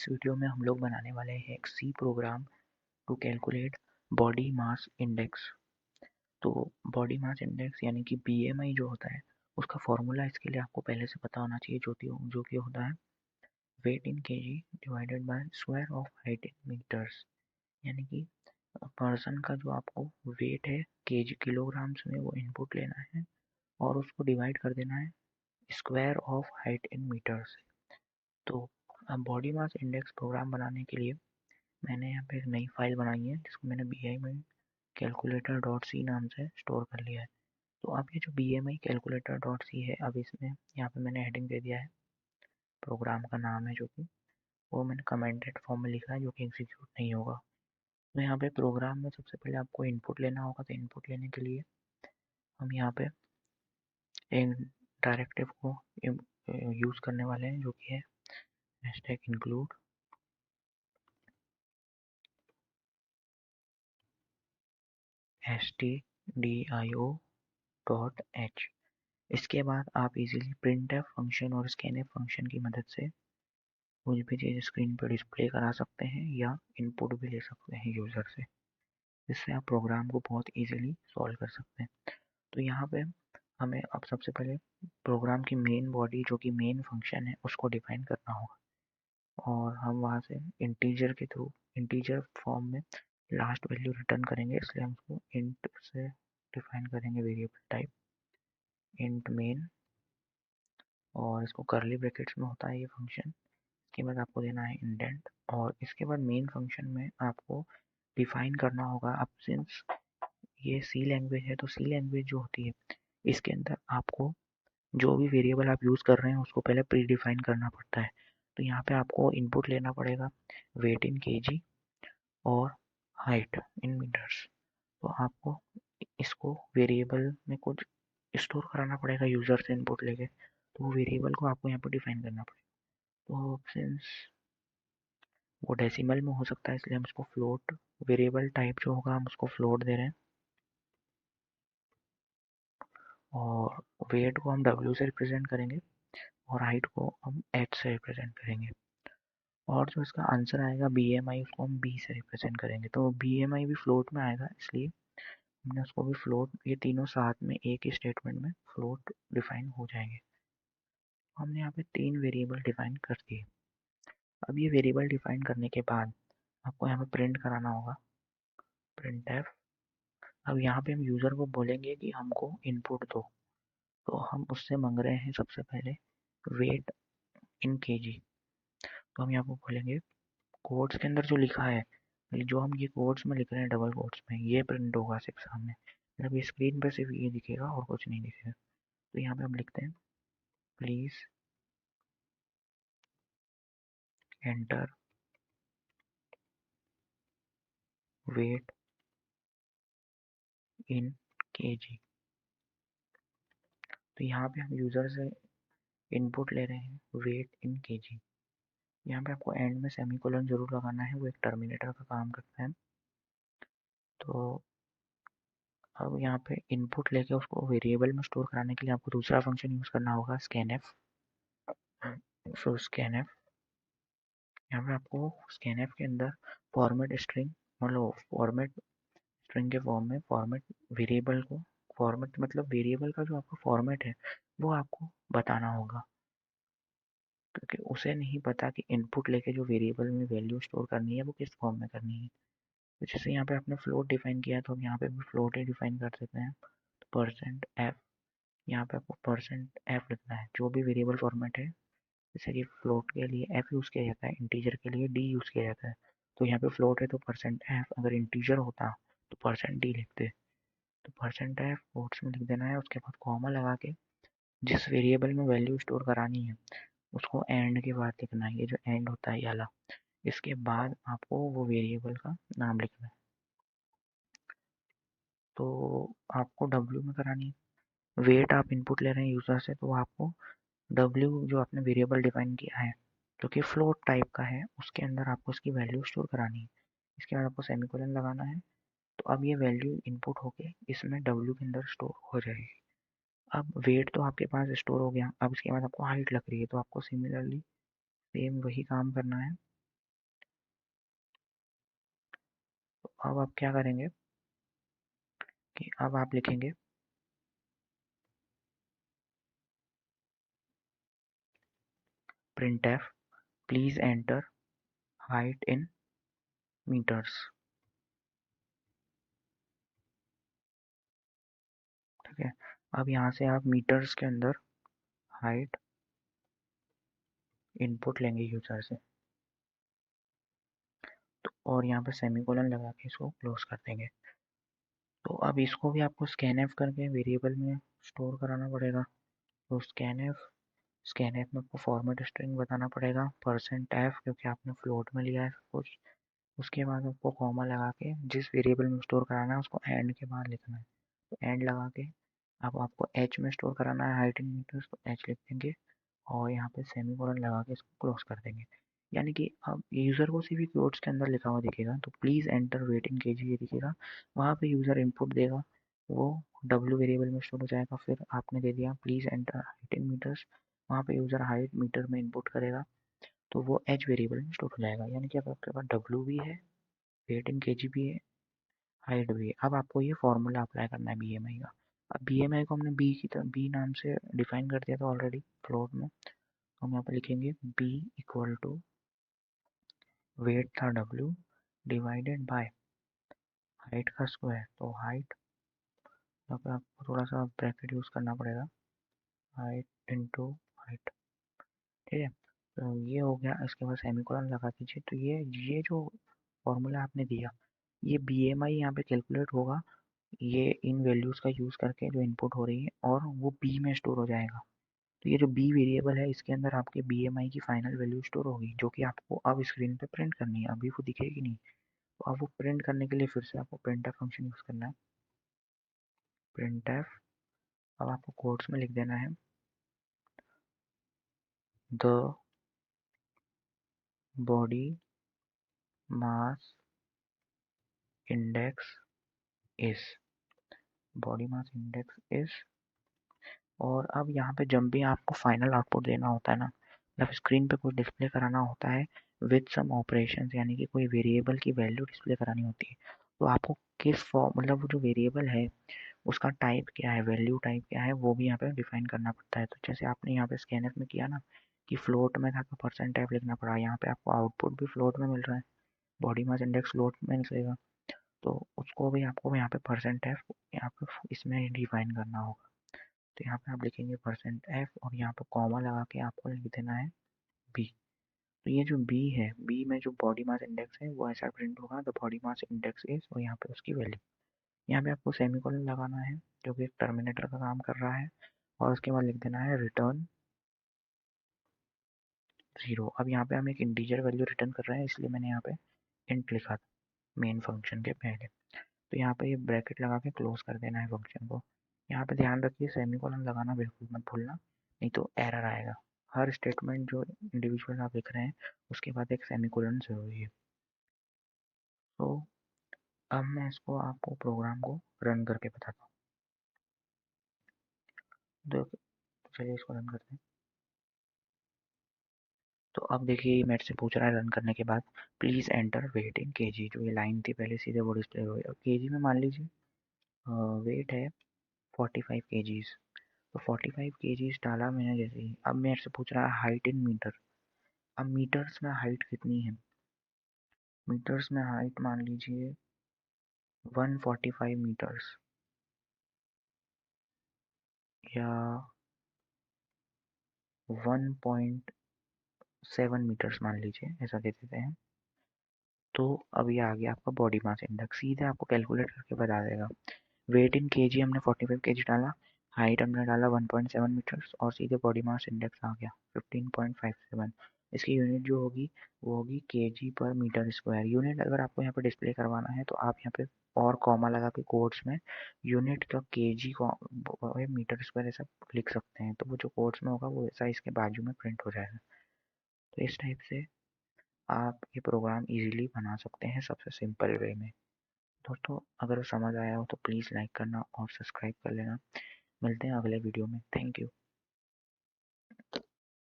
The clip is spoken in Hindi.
इस वीडियो में हम लोग बनाने वाले हैं एक C program to calculate body mass index. तो बॉडी मास इंडेक्स यानी कि बीएमआई जो होता है उसका फॉर्मूला इसके लिए आपको पहले से पता होना चाहिए, जो कि होता है weight in KG divided by square of height in metres. यानी कि पर्सन का जो आपको वेट है केजी किलोग्राम्स में वो इनपुट लेना है और उसको डिवाइड कर देना है square of height in metres. तो अब बॉडी मास इंडेक्स प्रोग्राम बनाने के लिए मैंने यहाँ पे एक नई फाइल बनाई है जिसको मैंने BMI कैलकुलेटर डॉट सी नाम से स्टोर कर लिया है। तो अब ये जो BMI कैलकुलेटर डॉट सी है, अब इसमें यहाँ पे मैंने हेडिंग दे दिया है, प्रोग्राम का नाम है जो कि वो मैंने कमेंटेड फॉर्म में लिखा है जो कि एग्जीक्यूट नहीं होगा। तो यहाँ पे प्रोग्राम में सबसे पहले आपको इनपुट लेना होगा। तो इनपुट लेने के लिए हम यहाँ पे एक डायरेक्टिव को यूज़ करने वाले हैं जो कि है हैशटैग इंक्लूड stdio.h। इसके बाद आप इजीली printf फंक्शन और scanf फंक्शन की मदद से कुछ भी चीज़ स्क्रीन पर डिस्प्ले करा सकते हैं या इनपुट भी ले सकते हैं यूज़र से, जिससे आप प्रोग्राम को बहुत इजीली सॉल्व कर सकते हैं। तो यहाँ पे हमें अब सबसे पहले प्रोग्राम की मेन बॉडी जो कि मेन फंक्शन है उसको डिफाइन करना होगा और हम वहाँ से इंटीजर के थ्रू इंटीजर फॉर्म में लास्ट वैल्यू रिटर्न करेंगे, इसलिए हम उसको इंट से डिफाइन करेंगे वेरिएबल टाइप इंट मेन, और इसको करली ब्रैकेट्स में होता है ये फंक्शन। इसके बाद आपको देना है इंडेंट और इसके बाद मेन फंक्शन में आपको डिफाइन करना होगा। अब सिंस ये सी लैंग्वेज है तो सी लैंग्वेज जो होती है इसके अंदर आपको जो भी वेरिएबल आप यूज़ कर रहे हैं उसको पहले प्री डिफाइन करना पड़ता है। तो यहाँ पे आपको इनपुट लेना पड़ेगा वेट इन केजी और हाइट इन मीटर्स। तो आपको इसको वेरिएबल में कुछ स्टोर कराना पड़ेगा यूज़र से इनपुट लेके, तो वो वेरिएबल को आपको यहाँ पर डिफाइन करना पड़ेगा। तो सिंस वो डेसिमल में हो सकता है इसलिए हम उसको फ्लोट वेरिएबल टाइप जो होगा हम उसको फ्लोट दे रहे हैं और वेट को हम W से रिप्रेजेंट करेंगे और हाइट को हम H से रिप्रेजेंट करेंगे और जो इसका आंसर आएगा BMI उसको हम B से रिप्रेजेंट करेंगे। तो BMI भी फ्लोट में आएगा इसलिए हमने उसको भी फ्लोट, ये तीनों साथ में एक ही स्टेटमेंट में फ्लोट डिफाइन हो जाएंगे। हमने यहाँ पे 3 वेरिएबल डिफाइन कर दिए। अब ये वेरिएबल डिफाइन करने के बाद आपको यहाँ पे प्रिंट कराना होगा printf। अब यहाँ पे हम यूज़र को बोलेंगे कि हमको इनपुट दो, तो हम उससे मांग रहे हैं सबसे पहले वेट इन केजी। तो हम यहाँ पे बोलेंगे कोड्स के अंदर जो लिखा है, जो हम ये कोड्स में लिख रहे हैं डबल कोड्स में, ये प्रिंट होगा सिर्फ सामने, मतलब ये स्क्रीन पर सिर्फ ये दिखेगा और कुछ नहीं दिखेगा। तो यहाँ पे हम लिखते हैं please enter weight in KG. तो यहाँ पे हम यूज़र से इनपुट ले रहे हैं वेट इन केजी। यहाँ पे आपको एंड में सेमीकोलन जरूर लगाना है, वो एक टर्मिनेटर का काम करता है। तो अब यहाँ पे इनपुट लेके उसको वेरिएबल में स्टोर कराने के लिए आपको दूसरा फंक्शन यूज़ करना होगा scanf। सो scanf, यहाँ पे आपको scanf के अंदर फॉर्मेट स्ट्रिंग, मतलब फॉर्मेट स्ट्रिंग के फॉर्म में फॉर्मेट वेरिएबल को, फॉर्मेट मतलब वेरिएबल का जो आपका फॉर्मेट है वो आपको बताना होगा, क्योंकि उसे नहीं पता कि इनपुट लेके जो वेरिएबल में वैल्यू स्टोर करनी है वो किस फॉर्म में करनी है। तो जैसे यहाँ पे आपने फ्लोट डिफाइन किया तो हम यहाँ पे भी फ्लोट ही डिफाइन कर सकते हैं। परसेंट एफ, यहाँ पे आपको परसेंट एफ लिखना है, जो भी वेरिएबल फॉर्मेट है। जैसे कि फ्लोट के लिए एफ यूज़ किया जाता है, इंटीजर के लिए डी यूज़ किया जाता है। तो यहाँ पे फ्लोट है तो परसेंट एफ, अगर इंटीजर होता तो परसेंट डी लिखते। तो परसेंट एफ कोट्स में लिख देना है, उसके बाद कॉमा लगा के जिस वेरिएबल में वैल्यू स्टोर करानी है उसको एंड के बाद लिखना है, ये जो एंड होता है ये वाला। इसके बाद आपको वो वेरिएबल का नाम लिखना है। तो आपको W में करानी है, वेट आप इनपुट ले रहे हैं यूज़र से तो आपको W जो आपने वेरिएबल डिफाइन किया है जो कि फ्लोट टाइप का है उसके अंदर आपको इसकी वैल्यू स्टोर करानी है। इसके बाद आपको सेमीकोलन लगाना है। तो अब ये वैल्यू इनपुट होके इसमें W के अंदर स्टोर हो जाएगी। अब वेट तो आपके पास स्टोर हो गया, अब इसके बाद आपको हाइट लग रही है तो आपको सिमिलरली सेम वही काम करना है। अब आप क्या करेंगे कि अब आप लिखेंगे printf please enter height in meters। ठीक है, अब यहाँ से आप मीटर्स के अंदर हाइट इनपुट लेंगे यूजर से, तो और यहाँ पे सेमीकोलन लगा के इसको क्लोज कर देंगे। तो अब इसको भी आपको स्कैनएफ करके वेरिएबल में स्टोर कराना पड़ेगा। तो स्कैनएफ में आपको फॉर्मेट स्ट्रिंग बताना पड़ेगा %f, क्योंकि आपने फ्लोट में लिया है सब कुछ। उसके बाद आपको कॉमा लगा के जिस वेरिएबल में स्टोर कराना है उसको एंड के बाद लिखना है। तो एंड लगा के अब आपको एच में स्टोर कराना है हाइट इन मीटर्स, तो एच लिख देंगे और यहाँ पे सेमीकोलन लगा के इसको क्लोज कर देंगे। यानी कि अब यूज़र को सिर्फ कोड्स के अंदर लिखा हुआ दिखेगा, तो please enter weight in KG ये दिखेगा, वहाँ पे यूज़र इनपुट देगा, वो डब्ल्यू वेरिएबल में स्टोर हो जाएगा। फिर आपने दे दिया please enter height in metres, वहाँ पे यूज़र हाइट मीटर में इनपुट करेगा, तो वो एच वेरिएबल में स्टोर हो जाएगा। यानी कि अब आपके पास डब्ल्यू भी है, वेट इन केजी भी है, हाइट भी है। अब आपको ये फॉर्मूला अप्लाई करना है बीएमआई का। अब बीएमआई को हमने बी की तरह बी नाम से डिफाइन कर दिया था ऑलरेडी फ्लोट में, तो हम यहाँ पे लिखेंगे बी इक्वल टू वेट था डब्ल्यू डिवाइडेड बाय हाइट का स्क्वायर, तो हाइट यहाँ पे आपको थोड़ा सा ब्रैकेट यूज़ करना पड़ेगा, हाइट इंटू हाइट। ठीक है, तो ये हो गया। इसके बाद सेमीकोलन लगा दीजिए। तो ये जो फॉर्मूला आपने दिया, ये बी एम आई यहाँ पे कैलकुलेट होगा, ये इन वैल्यूज़ का यूज़ करके जो इनपुट हो रही है, और वो बी में स्टोर हो जाएगा। तो ये जो बी वेरिएबल है इसके अंदर आपके बी एम आई की फाइनल वैल्यू स्टोर होगी, जो कि आपको अब स्क्रीन पे प्रिंट करनी है, अभी वो दिखेगी नहीं। तो अब वो प्रिंट करने के लिए फिर से आपको प्रिंटफ फंक्शन यूज़ करना है, प्रिंटफ। अब आपको कोट्स में लिख देना है the body mass index is, body mass index is. और अब यहाँ पे जब भी आपको फाइनल आउटपुट देना होता है ना, जब स्क्रीन पे कुछ डिस्प्ले कराना होता है विद सम ऑपरेशन, यानी कि कोई वेरिएबल की वैल्यू डिस्प्ले करानी होती है, तो आपको किस फॉर्म, मतलब वो जो वेरिएबल है उसका टाइप क्या है, वैल्यू टाइप क्या है, वो भी यहाँ पे डिफाइन करना पड़ता है। तो जैसे आपने यहाँ पे स्कैनर में किया ना कि फ्लोट में था तो परसेंट टाइप लिखना पड़ा, यहाँ पे आपको आउटपुट भी फ्लोट में मिल रहा है, बॉडी मास इंडेक्स फ्लोट में निकलेगा, तो उसको भी आपको यहाँ पे परसेंट टाइप यहाँ पे इसमें डिफाइन करना होगा। तो यहाँ पे आप लिखेंगे %f और यहाँ पे कॉमा लगा के आपको लिख देना है बी। तो ये जो बी है, बी में जो बॉडी मास इंडेक्स है वो ऐसा प्रिंट होगा, the body mass index is, और यहाँ पे उसकी वैल्यू। यहाँ पे आपको सेमीकोलन लगाना है जो कि एक टर्मिनेटर का काम कर रहा है, और उसके बाद लिख देना है रिटर्न 0। अब यहाँ पे हम एक इंटीजर वैल्यू रिटर्न कर रहे हैं, इसलिए मैंने यहाँ पे इंट लिखा था मेन फंक्शन के पहले। तो यहाँ पे ये ब्रैकेट लगा के क्लोज कर देना है फंक्शन को। यहाँ पे ध्यान रखिए सेमीकोलन लगाना बिल्कुल मत भूलना, नहीं तो एरर आएगा। हर स्टेटमेंट जो इंडिविजुअल आप लिख रहे हैं उसके बाद एक सेमीकोलन जरूरी है। तो अब मैं इसको आपको प्रोग्राम को रन करके बताता हूँ। तो चलिए इसको रन करते हैं। तो अब देखिए ये मेरे से पूछ रहा है रन करने के बाद please enter weight in KG, जो ये लाइन थी पहले सीधे वो डिस्प्ले हो गई। अब केजी में मान लीजिए वेट है 45 केजीज, तो 45 केजीज डाला मैंने जैसे ही। अब मेरे से पूछ रहा है हाइट इन मीटर। अब मीटर्स में हाइट कितनी है, मीटर्स में हाइट मान लीजिए 145 मीटर्स या 1.7 मीटर्स मान लीजिए, ऐसा दे देते हैं। तो अब ये आ गया आपका बॉडी मास इंडेक्स, सीधे आपको कैलकुलेट करके बता देगा। वेट इन केजी हमने 45 केजी डाला, हाइट हमने डाला 1.7 मीटर्स, और सीधे बॉडी मास इंडेक्स आ गया 15.57। इसकी यूनिट जो होगी वो होगी केजी पर मीटर स्क्वायर। यूनिट अगर आपको यहाँ पे डिस्प्ले करवाना है तो आप यहाँ पे और कॉमा लगा के कोड्स में यूनिट का केजी मीटर स्क्वायर ऐसा लिख सकते हैं, तो वो जो कोड्स में होगा वो ऐसा इसके बाजू में प्रिंट हो जाएगा। तो इस टाइप से आप ये प्रोग्राम इजीली बना सकते हैं सबसे सिंपल वे में। दोस्तों अगर समझ आया हो तो प्लीज़ लाइक करना और सब्सक्राइब कर लेना। मिलते हैं अगले वीडियो में। Thank you.